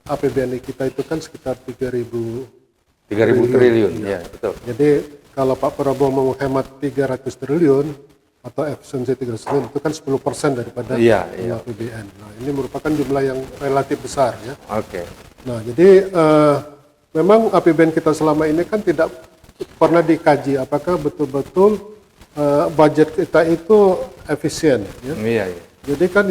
APBN kita itu kan sekitar 3.000 triliun, ya betul. Jadi kalau Pak Prabowo mau menghemat 300 triliun atau efisiensi 300 triliun itu kan 10% daripada APBN. Nah, ini merupakan jumlah yang relatif besar ya. Oke. Nah, jadi memang APBN kita selama ini kan tidak pernah dikaji apakah betul-betul budget kita itu efisien ya. Iya. Jadi kan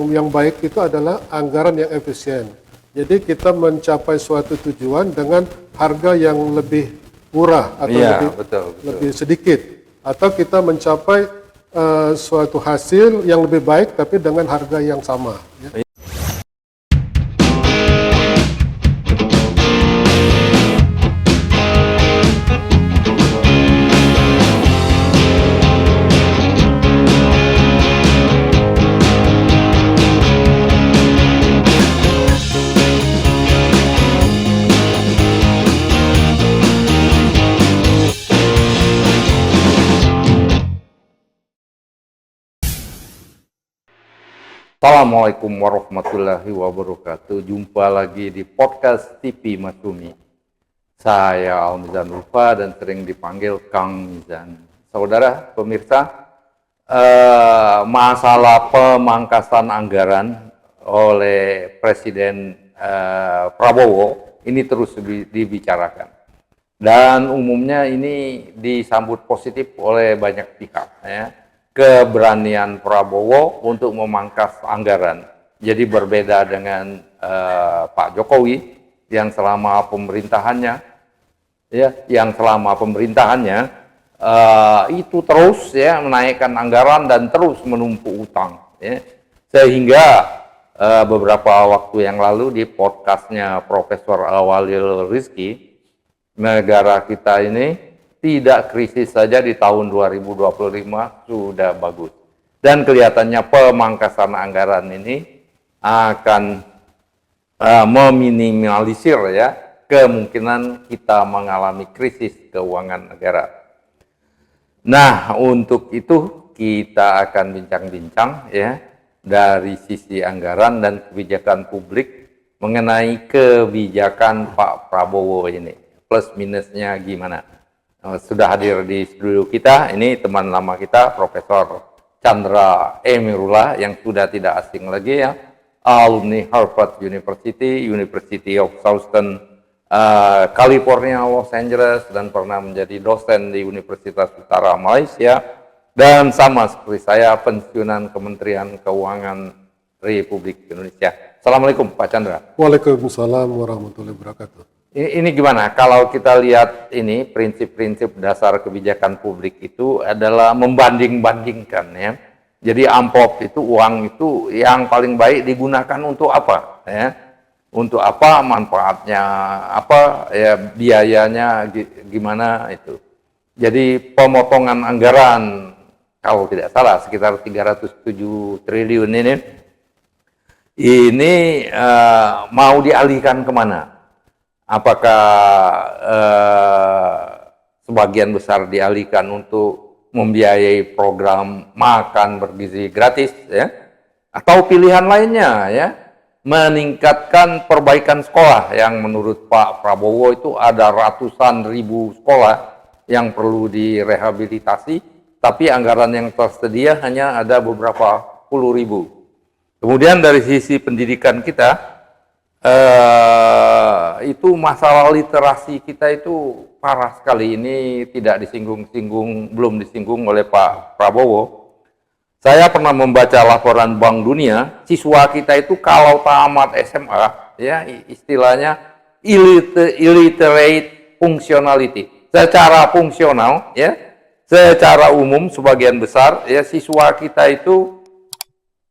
yang baik itu adalah anggaran yang efisien. Jadi kita mencapai suatu tujuan dengan harga yang lebih murah atau lebih sedikit, atau kita mencapai suatu hasil yang lebih baik tapi dengan harga yang sama. Ya. Assalamualaikum warahmatullahi wabarakatuh. Jumpa lagi di podcast TV Masumi. Saya Al-Mizan Ulfa dan sering dipanggil Kang Mizan. Saudara pemirsa, masalah pemangkasan anggaran oleh Presiden Prabowo ini terus dibicarakan. Dan umumnya ini disambut positif oleh banyak pihak ya. Keberanian Prabowo untuk memangkas anggaran. Jadi berbeda dengan Pak Jokowi yang selama pemerintahannya itu terus ya menaikkan anggaran dan terus menumpuk utang ya. Sehingga beberapa waktu yang lalu di podcastnya Profesor Al-Walil Rizki, negara kita ini tidak krisis saja di tahun 2025 sudah bagus. Dan kelihatannya pemangkasan anggaran ini akan meminimalisir ya kemungkinan kita mengalami krisis keuangan negara. Nah, untuk itu kita akan bincang-bincang ya dari sisi anggaran dan kebijakan publik mengenai kebijakan Pak Prabowo ini. Plus minusnya gimana? Sudah hadir di studio kita, ini teman lama kita, Profesor Chandra Emirullah, yang sudah tidak asing lagi ya, alumni Harvard University, University of Southern California, Los Angeles, dan pernah menjadi dosen di Universitas Utara Malaysia, dan sama seperti saya, pensiunan Kementerian Keuangan Republik Indonesia. Assalamualaikum Pak Chandra. Waalaikumsalam warahmatullahi wabarakatuh. Ini gimana? Kalau kita lihat ini prinsip-prinsip dasar kebijakan publik itu adalah membanding-bandingkan ya. Jadi amplop itu, uang itu yang paling baik digunakan untuk apa ya? Untuk apa, manfaatnya apa, ya biayanya gimana itu. Jadi pemotongan anggaran kalau tidak salah sekitar 307 triliun ini mau dialihkan kemana? Apakah sebagian besar dialihkan untuk membiayai program makan bergizi gratis ya, atau pilihan lainnya ya, meningkatkan perbaikan sekolah yang menurut Pak Prabowo itu ada ratusan ribu sekolah yang perlu direhabilitasi, tapi anggaran yang tersedia hanya ada beberapa puluh ribu. Kemudian dari sisi pendidikan kita, itu masalah literasi kita itu parah sekali. Ini tidak disinggung-singgung, belum disinggung oleh Pak Prabowo. Saya pernah membaca laporan Bank Dunia, siswa kita itu kalau tamat SMA, ya istilahnya illiterate functionality. Secara fungsional, ya, secara umum sebagian besar, ya siswa kita itu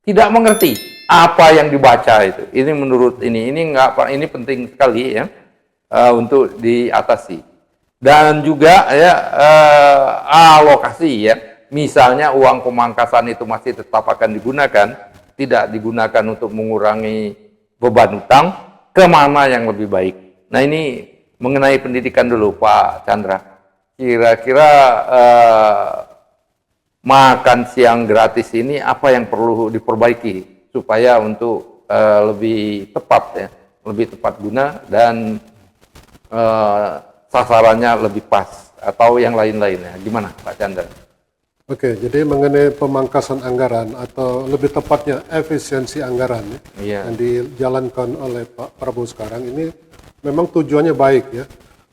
tidak mengerti apa yang dibaca itu. Ini menurut ini penting sekali ya untuk diatasi. Dan juga ya alokasi ya. Misalnya uang pemangkasan itu masih tetap akan digunakan, tidak digunakan untuk mengurangi beban utang, kemana yang lebih baik. Nah ini mengenai pendidikan dulu Pak Chandra. Kira-kira makan siang gratis ini apa yang perlu diperbaiki supaya untuk lebih tepat ya, lebih tepat guna dan sasarannya lebih pas atau yang lain-lainnya. Gimana Pak Chandra? Oke, jadi mengenai pemangkasan anggaran atau lebih tepatnya efisiensi anggaran yang dijalankan oleh Pak Prabowo sekarang ini memang tujuannya baik ya.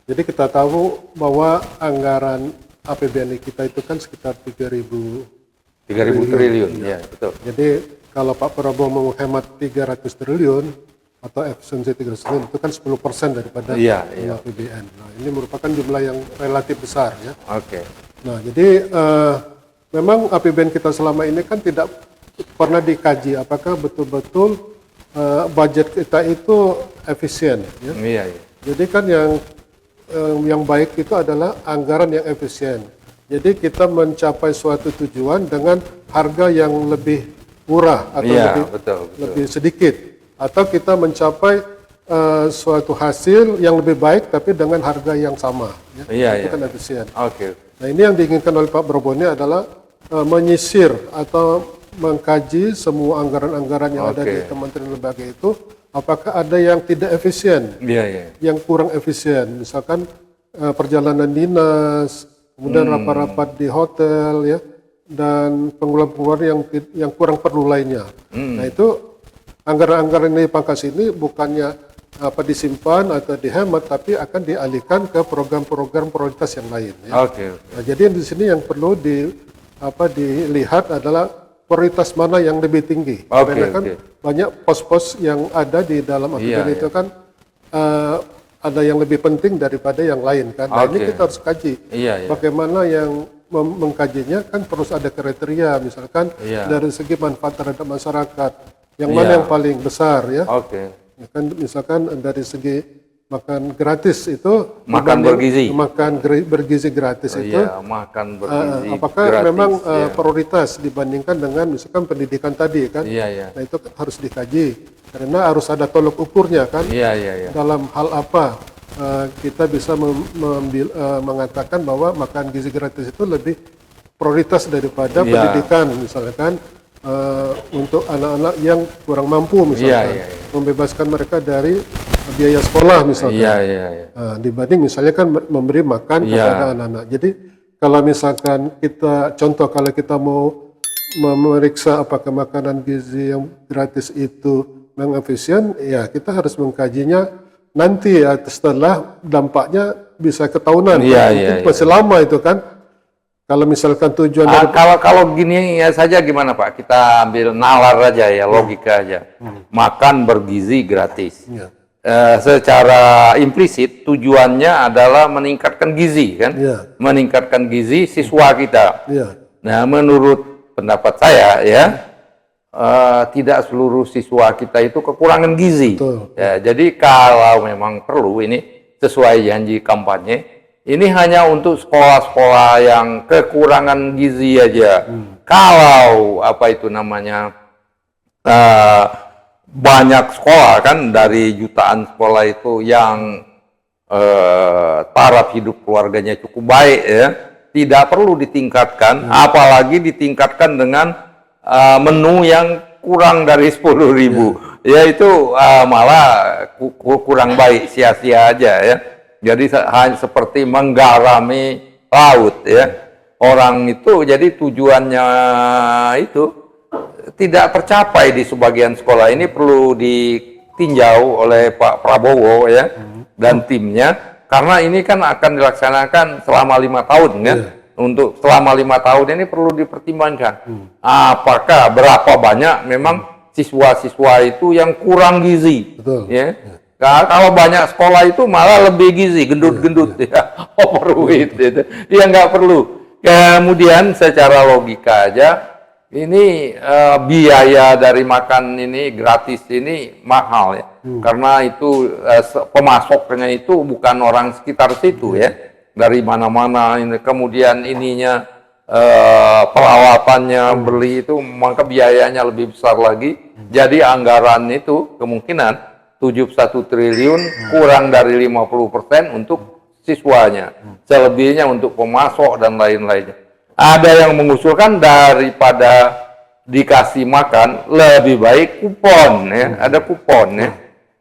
Jadi kita tahu bahwa anggaran APBN kita itu kan sekitar 3.000 triliun. Ya, betul. Jadi kalau Pak Prabowo mau menghemat 300 triliun atau efisiensi 300 triliun itu kan 10% daripada APBN. Nah, ini merupakan jumlah yang relatif besar ya. Oke. Nah, jadi memang APBN kita selama ini kan tidak pernah dikaji apakah betul-betul budget kita itu efisien. Ya? Iya. Jadi kan yang baik itu adalah anggaran yang efisien. Jadi kita mencapai suatu tujuan dengan harga yang lebih murah atau lebih sedikit, atau kita mencapai suatu hasil yang lebih baik tapi dengan harga yang sama. Ya? Itu kan efisien. Nah, ini yang diinginkan oleh Pak Prabowo ini adalah menyisir atau mengkaji semua anggaran-anggaran yang ada di kementerian lembaga itu, apakah ada yang tidak efisien, yang kurang efisien, misalkan perjalanan dinas, kemudian rapat-rapat di hotel, ya, dan pengeluaran yang kurang perlu lainnya. Nah itu anggaran-anggaran yang dipangkas ini bukannya disimpan atau dihemat, tapi akan dialihkan ke program-program prioritas yang lain. Ya. Nah, jadi di sini yang perlu dilihat adalah prioritas mana yang lebih tinggi. Karena kan banyak pos-pos yang ada di dalam APBN itu kan ada yang lebih penting daripada yang lain kan. Nah ini kita harus kaji. Bagaimana yang mengkajinya kan terus ada kriteria, misalkan dari segi manfaat terhadap masyarakat. Yang mana yang paling besar ya? Kan misalkan dari segi makan gratis itu makan bergizi gratis itu makan bergizi apakah gratis, memang prioritas dibandingkan dengan misalkan pendidikan tadi kan. Nah itu harus dikaji karena harus ada tolok ukurnya kan. Dalam hal apa kita bisa mengatakan bahwa makan gizi gratis itu lebih prioritas daripada pendidikan misalkan. Untuk anak-anak yang kurang mampu misalkan, membebaskan mereka dari biaya sekolah misalkan, dibanding misalnya kan memberi makan kepada anak-anak. Jadi kalau misalkan kalau kita mau memeriksa apakah makanan gizi yang gratis itu memang efisien, ya kita harus mengkajinya nanti ya setelah dampaknya bisa ketahunan, mungkin masih lama itu kan. Kalau misalkan tujuan kalau gini ya saja gimana Pak? Kita ambil nalar aja ya, logika aja. Makan bergizi gratis. Secara implisit tujuannya adalah meningkatkan gizi kan? Meningkatkan gizi siswa kita. Nah, menurut pendapat saya ya, tidak seluruh siswa kita itu kekurangan gizi. Ya, jadi kalau memang perlu ini sesuai janji kampanye. Ini hanya untuk sekolah-sekolah yang kekurangan gizi aja. Kalau banyak sekolah kan dari jutaan sekolah itu yang taraf hidup keluarganya cukup baik ya, tidak perlu ditingkatkan, apalagi ditingkatkan dengan menu yang kurang dari 10.000. Ya itu malah kurang baik, sia-sia aja ya. Jadi hanya seperti menggarami laut ya. Orang itu jadi tujuannya itu tidak tercapai di sebagian sekolah. Ini perlu ditinjau oleh Pak Prabowo ya dan timnya, karena ini kan akan dilaksanakan selama 5 tahun kan. Untuk selama 5 tahun ini perlu dipertimbangkan. Apakah berapa banyak memang siswa-siswa itu yang kurang gizi. Ya. Kalau banyak sekolah itu malah lebih gizi, gendut-gendut ya, overweight gitu. Ya nggak perlu. Kemudian secara logika aja, ini biaya dari makan ini gratis ini mahal ya, karena itu pemasoknya itu bukan orang sekitar situ ya, dari mana-mana. Kemudian ininya peralatannya beli itu, maka biayanya lebih besar lagi. Jadi anggaran itu kemungkinan 71 triliun kurang dari 50% untuk siswanya, selebihnya untuk pemasok dan lain-lainnya. Ada yang mengusulkan daripada dikasih makan, lebih baik kupon ya, ada kupon ya.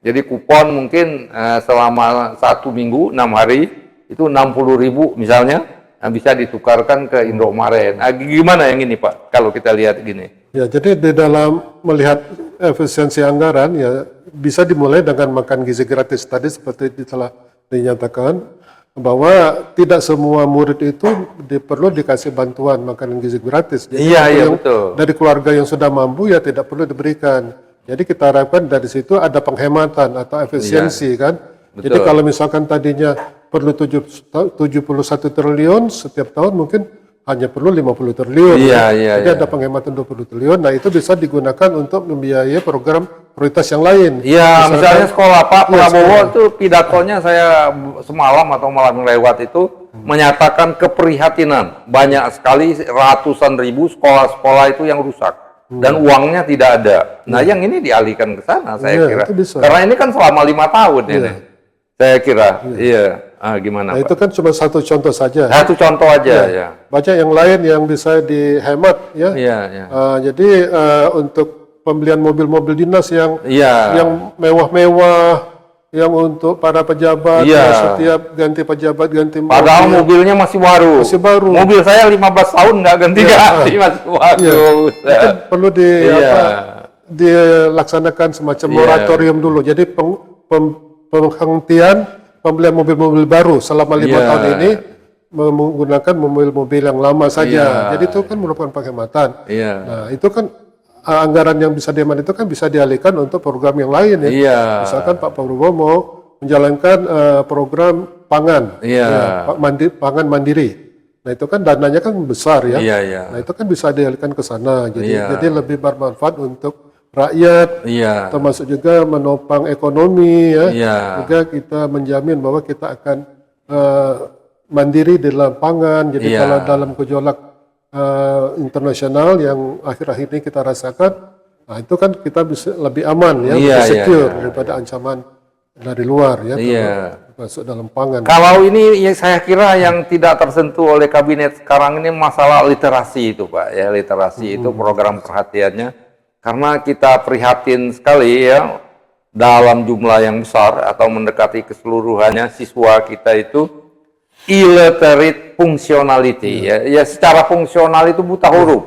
Jadi kupon mungkin selama 1 minggu 6 hari itu 60.000 misalnya, bisa ditukarkan ke Indomaret. Gimana yang ini Pak kalau kita lihat gini? Ya, jadi di dalam melihat efisiensi anggaran ya bisa dimulai dengan makan gizi gratis tadi seperti telah dinyatakan bahwa tidak semua murid itu perlu dikasih bantuan makanan gizi gratis. Jadi betul. Dari keluarga yang sudah mampu ya tidak perlu diberikan. Jadi kita harapkan dari situ ada penghematan atau efisiensi kan. Betul. Jadi kalau misalkan tadinya perlu 71 triliun setiap tahun mungkin hanya perlu 50 triliun. Jadi ada penghematan 20 triliun. Nah itu bisa digunakan untuk membiayai program prioritas yang lain. Iya, misalnya sekolah Pak Prabowo itu pidatonya saya semalam atau malam lewat itu menyatakan keprihatinan. Banyak sekali ratusan ribu sekolah-sekolah itu yang rusak. Dan uangnya tidak ada. Nah yang ini dialihkan ke sana saya kira. Karena ini kan selama 5 tahun ini. Saya kira. Gimana nah, Pak? Itu kan cuma satu contoh saja. Satu contoh aja ya. Banyak yang lain yang bisa dihemat ya. Jadi untuk pembelian mobil-mobil dinas yang mewah-mewah, yang untuk para pejabat, setiap ganti pejabat ganti mobil. Padahal mobilnya masih baru. Mobil saya 15 tahun nggak ganti-ganti, masih baru. Itu perlu dilaksanakan semacam moratorium dulu. Jadi penghentian pembelian mobil-mobil baru selama 5 tahun ini menggunakan mobil-mobil yang lama saja. Jadi itu kan merupakan penghematan. Nah, itu kan anggaran yang bisa dihemat itu kan bisa dialihkan untuk program yang lain ya. Misalkan Pak Prabowo mau menjalankan program pangan, pangan mandiri. Nah itu kan dananya kan besar ya. Nah itu kan bisa dialihkan ke sana. Jadi lebih bermanfaat untuk rakyat, termasuk juga menopang ekonomi ya. Juga kita menjamin bahwa kita akan mandiri di dalam pangan. Jadi kalau dalam gejolak internasional yang akhir-akhir ini kita rasakan, nah itu kan kita bisa lebih aman ya, lebih secure daripada ancaman dari luar ya, masuk dalam pangan. Kalau ini ya saya kira yang tidak tersentuh oleh kabinet sekarang ini masalah literasi itu Pak ya, literasi itu program perhatiannya. Karena kita prihatin sekali ya, dalam jumlah yang besar atau mendekati keseluruhannya siswa kita itu illiterate functionality ya secara fungsional itu buta huruf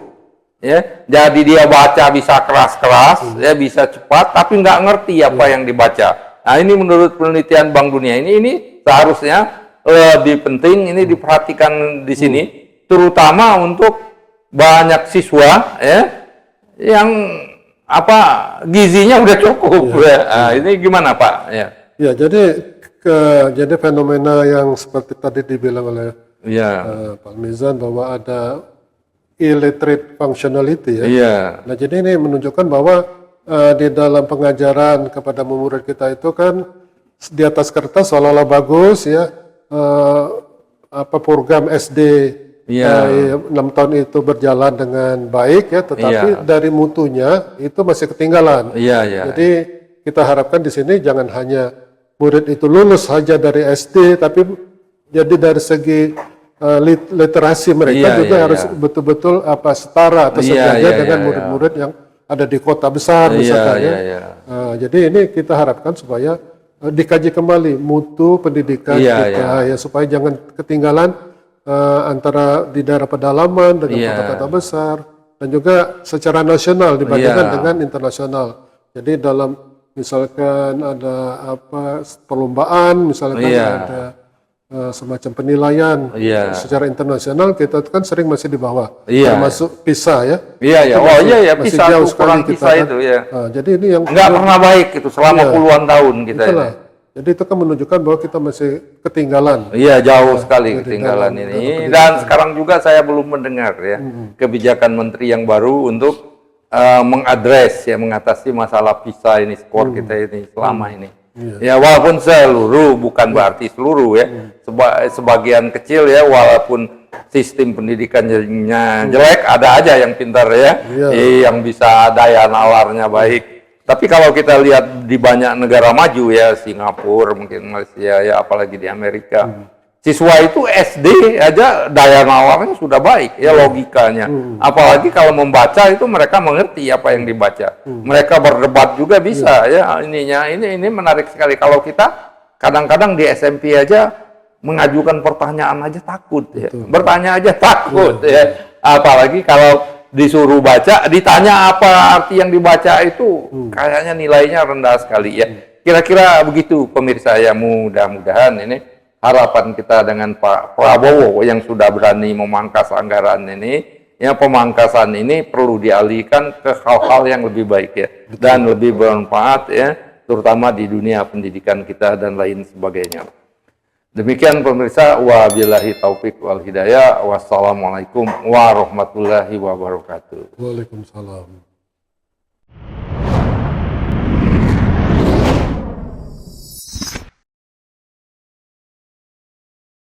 ya. Jadi dia baca bisa keras-keras ya, bisa cepat tapi nggak ngerti apa yang dibaca. Nah ini menurut penelitian Bank Dunia ini seharusnya lebih penting ini diperhatikan di sini, terutama untuk banyak siswa ya yang gizinya udah cukup ini gimana Pak ya jadi fenomena yang seperti tadi dibilang oleh Pak Mizan bahwa ada illiterate functionality ya. Nah jadi ini menunjukkan bahwa di dalam pengajaran kepada murid kita itu kan di atas kertas seolah-olah bagus ya, program SD 6 tahun itu berjalan dengan baik ya, tetapi dari mutunya itu masih ketinggalan. Jadi kita harapkan di sini jangan hanya murid itu lulus saja dari SD, tapi jadi dari segi literasi mereka juga harus betul-betul setara atau sejajar dengan murid-murid yang ada di kota besar misalkan jadi ini kita harapkan supaya dikaji kembali mutu pendidikan kita ya, supaya jangan ketinggalan antara di daerah pedalaman dengan kota-kota besar dan juga secara nasional dibandingkan dengan internasional. Jadi dalam misalkan ada perlombaan, misalkan ada semacam penilaian secara internasional, kita kan sering masih di bawah, termasuk PISA ya. PISA jauh sekali kita itu jadi ini yang nggak pernah baik itu selama puluhan tahun kita ini. Jadi itu kan menunjukkan bahwa kita masih ketinggalan. Jauh sekali ketinggalan ini. Dan sekarang juga saya belum mendengar ya kebijakan menteri yang baru untuk mengatasi masalah PISA ini, skor kita ini selama ini. Ya walaupun seluruh, bukan berarti seluruh ya, sebagian kecil ya, walaupun sistem pendidikannya jelek, ada aja yang pintar ya, yang bisa daya nalarnya baik. Tapi kalau kita lihat di banyak negara maju ya, Singapura, mungkin Malaysia ya, apalagi di Amerika, Siswa itu SD aja daya nawarnya sudah baik ya logikanya. Apalagi kalau membaca itu mereka mengerti apa yang dibaca. Mereka berdebat juga bisa ya ininya. Ini menarik sekali kalau kita kadang-kadang di SMP aja mengajukan pertanyaan aja takut ya. Bertanya aja takut ya. Apalagi kalau disuruh baca ditanya apa arti yang dibaca itu kayaknya nilainya rendah sekali ya. Kira-kira begitu pemirsa ya, mudah-mudahan ini harapan kita dengan Pak Prabowo yang sudah berani memangkas anggaran ini, ya pemangkasan ini perlu dialihkan ke hal-hal yang lebih baik ya, dan lebih bermanfaat ya, terutama di dunia pendidikan kita dan lain sebagainya. Demikian pemirsa, wabillahi taufik wal hidayah, wassalamualaikum warahmatullahi wabarakatuh. Waalaikumsalam.